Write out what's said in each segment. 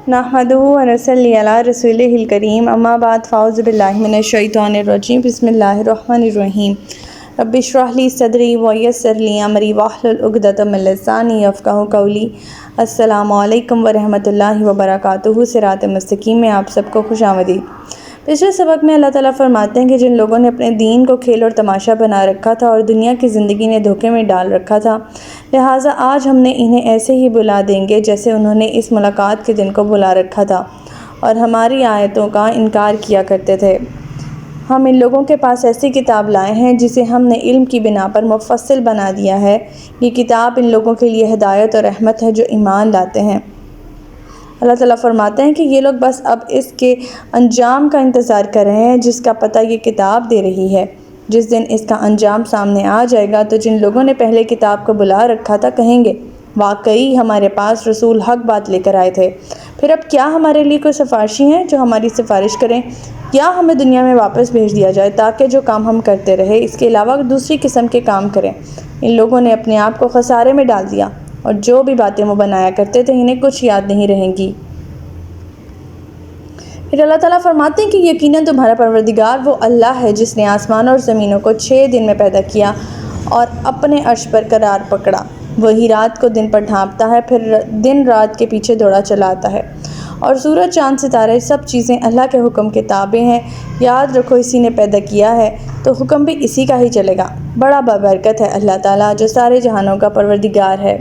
نحمدہ و نصلی علی رسولہ الکریم اما بعد فاعوذ باللہ من الشیطان الرجیم بسم اللہ الرحمن الرحیم رب اشرح لی صدری ویسر لی امری واحلل عقدۃ من لسانی یفقہوا قولی۔ السلام علیکم ورحمۃ اللہ وبرکاتہ۔ صراط مستقیم میں آپ سب کو خوش آمدید۔ پچھلے سبق میں اللہ تعالیٰ فرماتے ہیں کہ جن لوگوں نے اپنے دین کو کھیل اور تماشا بنا رکھا تھا اور دنیا کی زندگی نے دھوکے میں ڈال رکھا تھا، لہٰذا آج ہم نے انہیں ایسے ہی بلا دیں گے جیسے انہوں نے اس ملاقات کے دن کو بلا رکھا تھا اور ہماری آیتوں کا انکار کیا کرتے تھے۔ ہم ان لوگوں کے پاس ایسی کتاب لائے ہیں جسے ہم نے علم کی بنا پر مفصل بنا دیا ہے۔ یہ کتاب ان لوگوں کے لیے ہدایت اور رحمت ہے جو ایمان لاتے ہیں۔ اللہ تعالیٰ فرماتے ہیں کہ یہ لوگ بس اب اس کے انجام کا انتظار کر رہے ہیں جس کا پتہ یہ کتاب دے رہی ہے۔ جس دن اس کا انجام سامنے آ جائے گا تو جن لوگوں نے پہلے کتاب کو بلا رکھا تھا کہیں گے، واقعی ہمارے پاس رسول حق بات لے کر آئے تھے، پھر اب کیا ہمارے لیے کوئی سفارشی ہیں جو ہماری سفارش کریں، یا ہمیں دنیا میں واپس بھیج دیا جائے تاکہ جو کام ہم کرتے رہے اس کے علاوہ دوسری قسم کے کام کریں۔ ان لوگوں نے اپنے آپ کو خسارے میں ڈال دیا اور جو بھی باتیں وہ بنایا کرتے تھے انہیں کچھ یاد نہیں رہیں گی۔ پھر اللہ تعالیٰ فرماتے ہیں کہ یقیناً تمہارا پروردگار وہ اللہ ہے جس نے آسمان اور زمینوں کو 6 دن میں پیدا کیا اور اپنے عرش پر قرار پکڑا۔ وہی رات کو دن پر ڈھانپتا ہے، پھر دن رات کے پیچھے دوڑا چلاتا ہے، اور سورج چاند ستارے سب چیزیں اللہ کے حکم کے تابع ہیں۔ یاد رکھو اسی نے پیدا کیا ہے تو حکم بھی اسی کا ہی چلے گا۔ بڑا بابرکت ہے اللہ تعالیٰ جو سارے جہانوں کا پروردگار ہے۔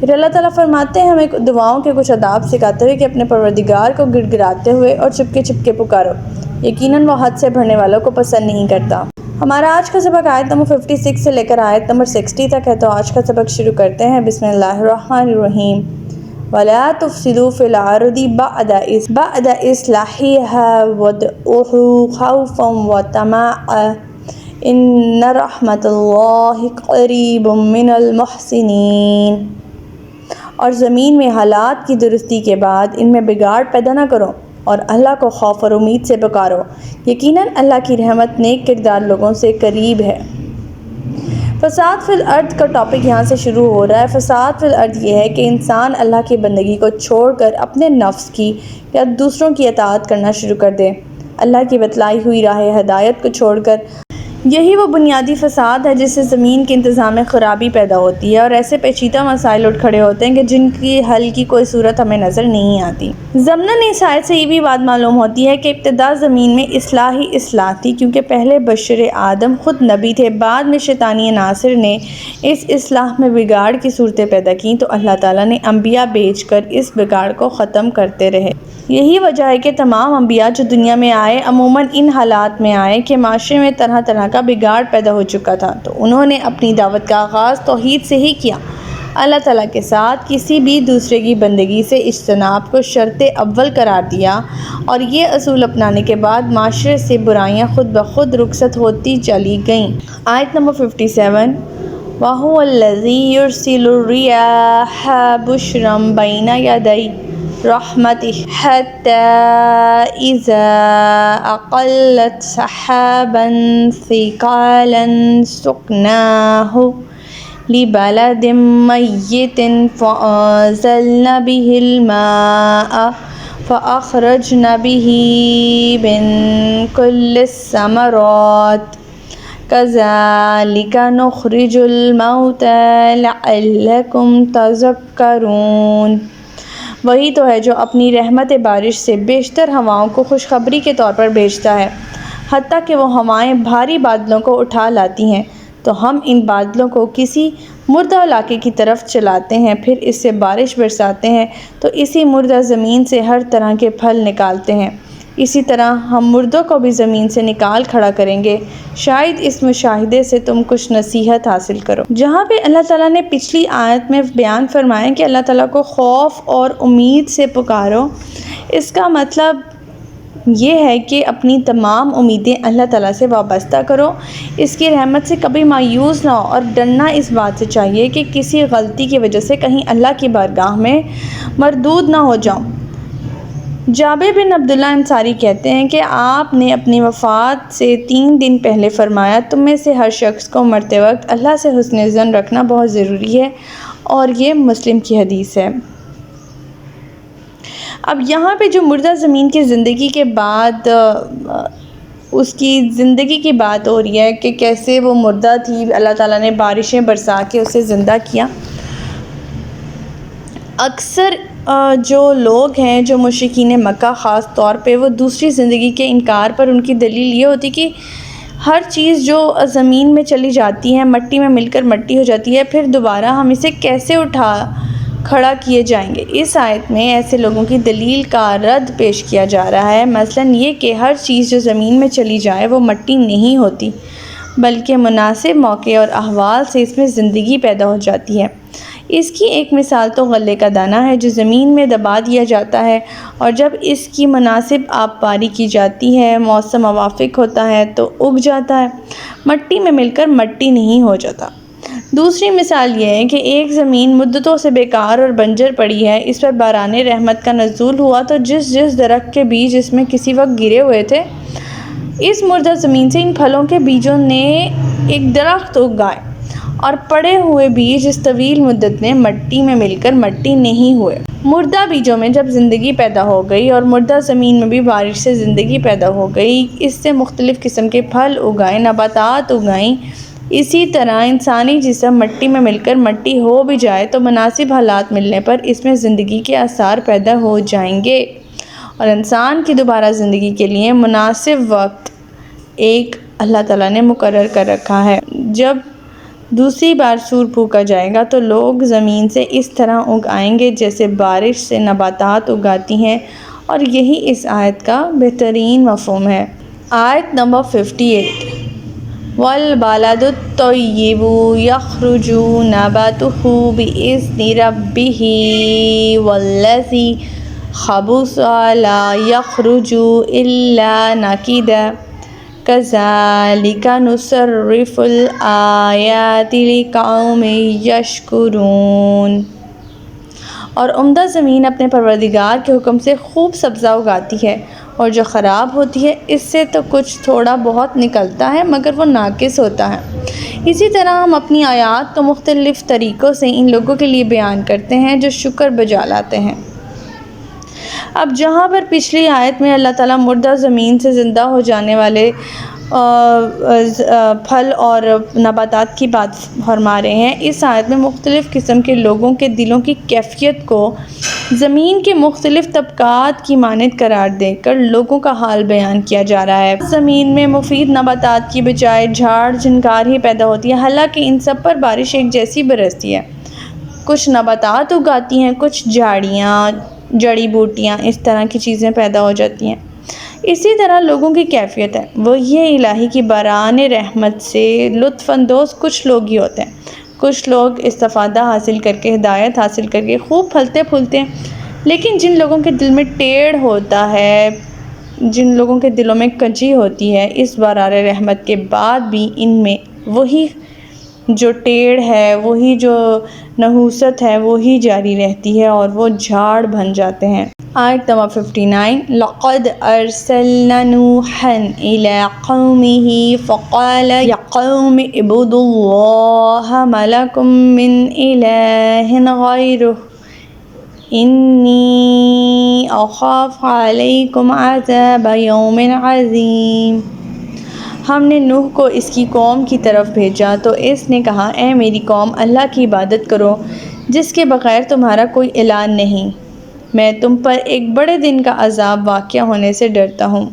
پھر اللہ تعالیٰ فرماتے ہیں ہمیں دعاؤں کے کچھ آداب سکھاتے ہوئے کہ اپنے پروردگار کو گڑ گڑاتے ہوئے اور چپکے چپکے پکارو، یقیناً وہ حد سے بڑھنے والوں کو پسند نہیں کرتا۔ ہمارا آج کا سبق آیت نمبر 56 سے لے کر آیت نمبر 60 تک ہے، تو آج کا سبق شروع کرتے ہیں۔ بسم اللہ الرحمن الرحیم۔ وَلَا تُفْسِدُوا فِي الْأَرْضِ بَعْدَ إِصْلَاحِهَا وَادْعُوهُ خَوْفًا وَطَمَعًا إِنَّ رَحْمَتَ اللَّهِ قَرِيبٌ مِّنَ الْمُحْسِنِينَ۔ اور زمین میں حالات کی درستی کے بعد ان میں بگاڑ پیدا نہ کرو اور اللہ کو خوف اور امید سے پکارو، یقیناً اللہ کی رحمت نیک کردار لوگوں سے قریب ہے۔ فساد فی الارض کا ٹاپک یہاں سے شروع ہو رہا ہے۔ فساد فی الارض یہ ہے کہ انسان اللہ کی بندگی کو چھوڑ کر اپنے نفس کی یا دوسروں کی اطاعت کرنا شروع کر دے، اللہ کی بتلائی ہوئی راہ ہدایت کو چھوڑ کر۔ یہی وہ بنیادی فساد ہے جس سے زمین کے انتظام میں خرابی پیدا ہوتی ہے اور ایسے پیچیدہ مسائل اٹھ کھڑے ہوتے ہیں کہ جن کی حل کی کوئی صورت ہمیں نظر نہیں آتی۔ ضمناً اس آیت سے یہ بھی بات معلوم ہوتی ہے کہ ابتدا زمین میں اصلاح ہی اصلاح تھی، کیونکہ پہلے بشر آدم خود نبی تھے، بعد میں شیطانی عناصر نے اس اصلاح میں بگاڑ کی صورتیں پیدا کیں تو اللہ تعالیٰ نے انبیاء بھیج کر اس بگاڑ کو ختم کرتے رہے۔ یہی وجہ ہے کہ تمام انبیاء جو دنیا میں آئے عموماً ان حالات میں آئے کہ معاشرے میں طرح طرح کا بگاڑ پیدا ہو چکا تھا، تو انہوں نے اپنی دعوت کا آغاز توحید سے ہی کیا، اللہ تعالیٰ کے ساتھ کسی بھی دوسرے کی بندگی سے اجتناب کو شرط اول قرار دیا، اور یہ اصول اپنانے کے بعد معاشرے سے برائیاں خود بخود رخصت ہوتی چلی گئیں۔ آیت نمبر 57۔ وَهُوَ الَّذِي يُرْسِلُ الرِّيَاحَ بُشْرًا بَيْنَ يَدَيْ رَحْمَتِهِ حَتَّى إِذَا أَقَلَّتْ سَحَابًا ثِقَالًا سُقْنَاهُ لِبَلَدٍ مَّيِّتٍ فَأَنزَلْنَا بِهِ الْمَاءَ فَأَخْرَجْنَا بِهِ مِن كُلِّ الثَّمَرَاتِ كَذَلِكَ نُخْرِجُ الْمَوْتَىٰ لَعَلَّكُمْ تَذَكَّرُونَ۔ وہی تو ہے جو اپنی رحمت بارش سے بیشتر ہواؤں کو خوشخبری کے طور پر بھیجتا ہے، حتیٰ کہ وہ ہوائیں بھاری بادلوں کو اٹھا لاتی ہیں تو ہم ان بادلوں کو کسی مردہ علاقے کی طرف چلاتے ہیں، پھر اس سے بارش برساتے ہیں تو اسی مردہ زمین سے ہر طرح کے پھل نکالتے ہیں۔ اسی طرح ہم مردوں کو بھی زمین سے نکال کھڑا کریں گے، شاید اس مشاہدے سے تم کچھ نصیحت حاصل کرو۔ جہاں پہ اللہ تعالیٰ نے پچھلی آیت میں بیان فرمایا کہ اللہ تعالیٰ کو خوف اور امید سے پکارو، اس کا مطلب یہ ہے کہ اپنی تمام امیدیں اللہ تعالیٰ سے وابستہ کرو، اس کی رحمت سے کبھی مایوس نہ ہو، اور ڈرنا اس بات سے چاہیے کہ کسی غلطی کی وجہ سے کہیں اللہ کی بارگاہ میں مردود نہ ہو جاؤ۔ جابر بن عبداللہ انصاری کہتے ہیں کہ آپ نے اپنی وفات سے 3 دن پہلے فرمایا، تم میں سے ہر شخص کو مرتے وقت اللہ سے حسن ظن رکھنا بہت ضروری ہے، اور یہ مسلم کی حدیث ہے۔ اب یہاں پہ جو مردہ زمین کی زندگی کے بعد اس کی زندگی کی بات ہو رہی ہے کہ کیسے وہ مردہ تھی، اللہ تعالیٰ نے بارشیں برسا کے اسے زندہ کیا۔ اکثر جو لوگ ہیں، جو مشرکین مکہ خاص طور پہ، وہ دوسری زندگی کے انکار پر ان کی دلیل یہ ہوتی کہ ہر چیز جو زمین میں چلی جاتی ہے، مٹی میں مل کر مٹی ہو جاتی ہے، پھر دوبارہ ہم اسے کیسے اٹھا کھڑا کیے جائیں گے۔ اس آیت میں ایسے لوگوں کی دلیل کا رد پیش کیا جا رہا ہے، مثلاً یہ کہ ہر چیز جو زمین میں چلی جائے وہ مٹی نہیں ہوتی، بلکہ مناسب موقع اور احوال سے اس میں زندگی پیدا ہو جاتی ہے۔ اس کی ایک مثال تو غلے کا دانہ ہے جو زمین میں دبا دیا جاتا ہے، اور جب اس کی مناسب آب پاری کی جاتی ہے، موسم موافق ہوتا ہے تو اگ جاتا ہے، مٹی میں مل کر مٹی نہیں ہو جاتا۔ دوسری مثال یہ ہے کہ ایک زمین مدتوں سے بیکار اور بنجر پڑی ہے، اس پر باران رحمت کا نزول ہوا تو جس درخت کے بیج اس میں کسی وقت گرے ہوئے تھے، اس مردہ زمین سے ان پھلوں کے بیجوں نے ایک درخت اگائے، اور پڑے ہوئے بیج اس طویل مدت میں مٹی میں مل کر مٹی نہیں ہوئے۔ مردہ بیجوں میں جب زندگی پیدا ہو گئی اور مردہ زمین میں بھی بارش سے زندگی پیدا ہو گئی، اس سے مختلف قسم کے پھل اگائے، نباتات اگائیں۔ اسی طرح انسانی جسم مٹی میں مل کر مٹی ہو بھی جائے تو مناسب حالات ملنے پر اس میں زندگی کے آثار پیدا ہو جائیں گے، اور انسان کی دوبارہ زندگی کے لیے مناسب وقت ایک اللہ تعالیٰ نے مقرر کر رکھا ہے۔ جب دوسری بار سور پھونکا جائے گا تو لوگ زمین سے اس طرح اگائیں گے جیسے بارش سے نباتات اگاتی ہیں، اور یہی اس آیت کا بہترین مفہوم ہے۔ آیت نمبر 58، وَالْبَلَدُ الطَّيِّبُ يَخْرُجُ نَبَاتُهُ بِإِذْنِ رَبِّهِ وَالَّذِي خَبُثَ لَا يَخْرُجُ إِلَّا نَكِدًا كَذَلِكَ نُصَرِّفُ الْآيَاتِ لِقَوْمٍ يَشْكُرُونَ۔ اور عمدہ زمین اپنے پروردگار کے حکم سے خوب سبزہ اگاتی ہے، اور جو خراب ہوتی ہے اس سے تو کچھ تھوڑا بہت نکلتا ہے مگر وہ ناقص ہوتا ہے۔ اسی طرح ہم اپنی آیات کو مختلف طریقوں سے ان لوگوں کے لیے بیان کرتے ہیں جو شکر بجا لاتے ہیں۔ اب جہاں پر پچھلی آیت میں اللہ تعالیٰ مردہ زمین سے زندہ ہو جانے والے پھل اور نباتات کی بات فرما رہے ہیں، اس آیت میں مختلف قسم کے لوگوں کے دلوں کی کیفیت کو زمین کے مختلف طبقات کی مانند قرار دے کر لوگوں کا حال بیان کیا جا رہا ہے۔ زمین میں مفید نباتات کی بجائے جھاڑ جھنکار ہی پیدا ہوتی ہے، حالانکہ ان سب پر بارش ایک جیسی برستی ہے۔ کچھ نباتات اگاتی ہیں، کچھ جھاڑیاں، جڑی بوٹیاں، اس طرح کی چیزیں پیدا ہو جاتی ہیں۔ اسی طرح لوگوں کی کیفیت ہے، وہ یہ الہی کی باران رحمت سے لطف اندوز کچھ لوگ ہی ہوتے ہیں۔ کچھ لوگ استفادہ حاصل کر کے، ہدایت حاصل کر کے خوب پھلتے پھولتے ہیں، لیکن جن لوگوں کے دل میں ٹیڑھ ہوتا ہے، جن لوگوں کے دلوں میں کجی ہوتی ہے، اس باران رحمت کے بعد بھی ان میں وہی جو ٹیڑھ ہے، وہی جو نحوست ہے، وہی جاری رہتی ہے اور وہ جھاڑ بن جاتے ہیں۔ آیت نمبر 59، لَقَدْ أَرْسَلْنَا نُوحًا إِلَىٰ قَوْمِهِ فَقَالَ يَا قَوْمِ اعْبُدُوا اللَّهَ مَا لَكُم مِّنْ إِلَٰهٍ غَيْرُهُ إِنِّي أَخَافُ عَلَيْكُمْ عَذَابَ يَوْمٍ عَظِيمٍ۔ ہم نے نوح کو اس کی قوم کی طرف بھیجا تو اس نے کہا، اے میری قوم، اللہ کی عبادت کرو جس کے بغیر تمہارا کوئی الہ نہیں، میں تم پر ایک بڑے دن کا عذاب واقع ہونے سے ڈرتا ہوں۔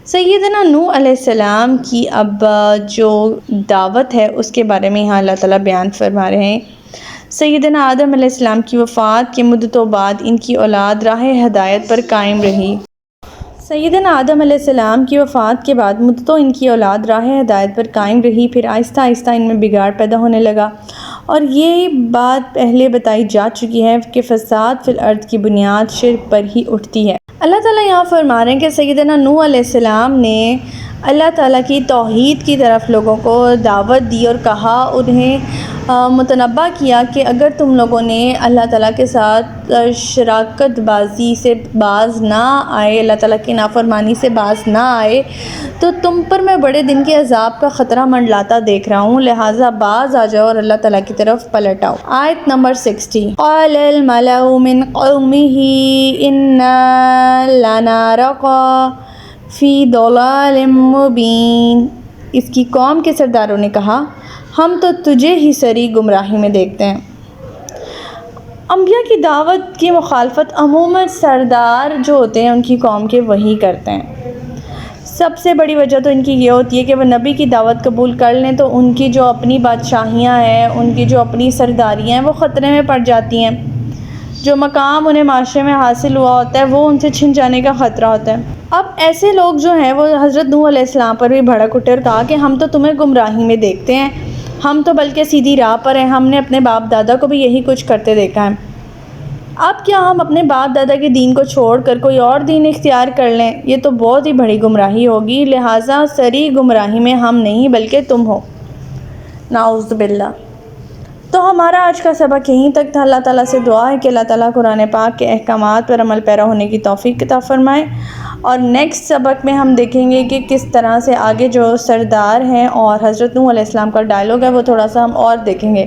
سیدنا نوح علیہ السلام کی اب جو دعوت ہے اس کے بارے میں یہاں اللہ تعالیٰ بیان فرما رہے ہیں۔ سیدنا آدم علیہ السلام کی وفات کے مدتوں بعد ان کی اولاد راہ ہدایت پر قائم رہی۔ سیدنا آدم علیہ السلام کی وفات کے بعد مدتوں ان کی اولاد راہ ہدایت پر قائم رہی، پھر آہستہ آہستہ ان میں بگاڑ پیدا ہونے لگا، اور یہ بات پہلے بتائی جا چکی ہے کہ فساد فی الارض کی بنیاد شرک پر ہی اٹھتی ہے۔ اللہ تعالیٰ یہاں فرما رہے ہیں کہ سیدنا نوح علیہ السلام نے اللہ تعالیٰ کی توحید کی طرف لوگوں کو دعوت دی اور کہا، انہیں متنبہ کیا کہ اگر تم لوگوں نے اللہ تعالیٰ کے ساتھ شراکت بازی سے باز نہ آئے، اللہ تعالیٰ کی نافرمانی سے باز نہ آئے، تو تم پر میں بڑے دن کے عذاب کا خطرہ منڈلاتا دیکھ رہا ہوں، لہٰذا باز آ جاؤ اور اللہ تعالیٰ کی طرف پلٹ آؤ۔ آیت نمبر 60۔ قال الملأ من قومه إنا لنراك فی ضلال مبین۔ اس کی قوم کے سرداروں نے کہا، ہم تو تجھے ہی سری گمراہی میں دیکھتے ہیں۔ انبیاء کی دعوت کی مخالفت عموماً سردار جو ہوتے ہیں ان کی قوم کے وہی کرتے ہیں۔ سب سے بڑی وجہ تو ان کی یہ ہوتی ہے کہ وہ نبی کی دعوت قبول کر لیں تو ان کی جو اپنی بادشاہیاں ہیں، ان کی جو اپنی سرداریاں ہیں وہ خطرے میں پڑ جاتی ہیں۔ جو مقام انہیں معاشرے میں حاصل ہوا ہوتا ہے وہ ان سے چھن جانے کا خطرہ ہوتا ہے۔ اب ایسے لوگ جو ہیں وہ حضرت نوح علیہ السلام پر بھی بھڑک اٹھے اور کہا کہ ہم تو تمہیں گمراہی میں دیکھتے ہیں، ہم تو بلکہ سیدھی راہ پر ہیں، ہم نے اپنے باپ دادا کو بھی یہی کچھ کرتے دیکھا ہے۔ اب کیا ہم اپنے باپ دادا کے دین کو چھوڑ کر کوئی اور دین اختیار کر لیں؟ یہ تو بہت ہی بڑی گمراہی ہوگی، لہٰذا سری گمراہی میں ہم نہیں بلکہ تم ہو۔ نعوذ باللہ۔ تو ہمارا آج کا سبق یہیں تک تھا۔ اللہ تعالیٰ سے دعا ہے کہ اللہ تعالیٰ قرآن پاک کے احکامات پر عمل پیرا ہونے کی توفیق عطا فرمائے، اور نیکسٹ سبق میں ہم دیکھیں گے کہ کس طرح سے آگے جو سردار ہیں اور حضرت نوح علیہ السلام کا ڈائلاگ ہے وہ تھوڑا سا ہم اور دیکھیں گے۔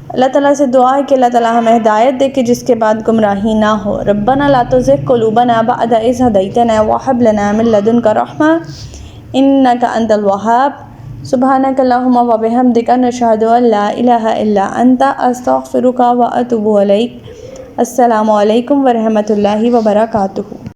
اللہ تعالیٰ سے دعا ہے کہ اللہ تعالیٰ ہمیں ہدایت دے کہ جس کے بعد گمراہی نہ ہو۔ ربنا لا تزغ قلوبنا بعد إذ هديتنا وهب لنا من لدنك رحمة إنك أنت الوهاب۔ سبحانك اللهم وبحمدك نشهد أن لا إله إلا أنت أستغفرك وأتوب إليك۔ السلام علیکم ورحمۃ اللہ وبرکاتہ۔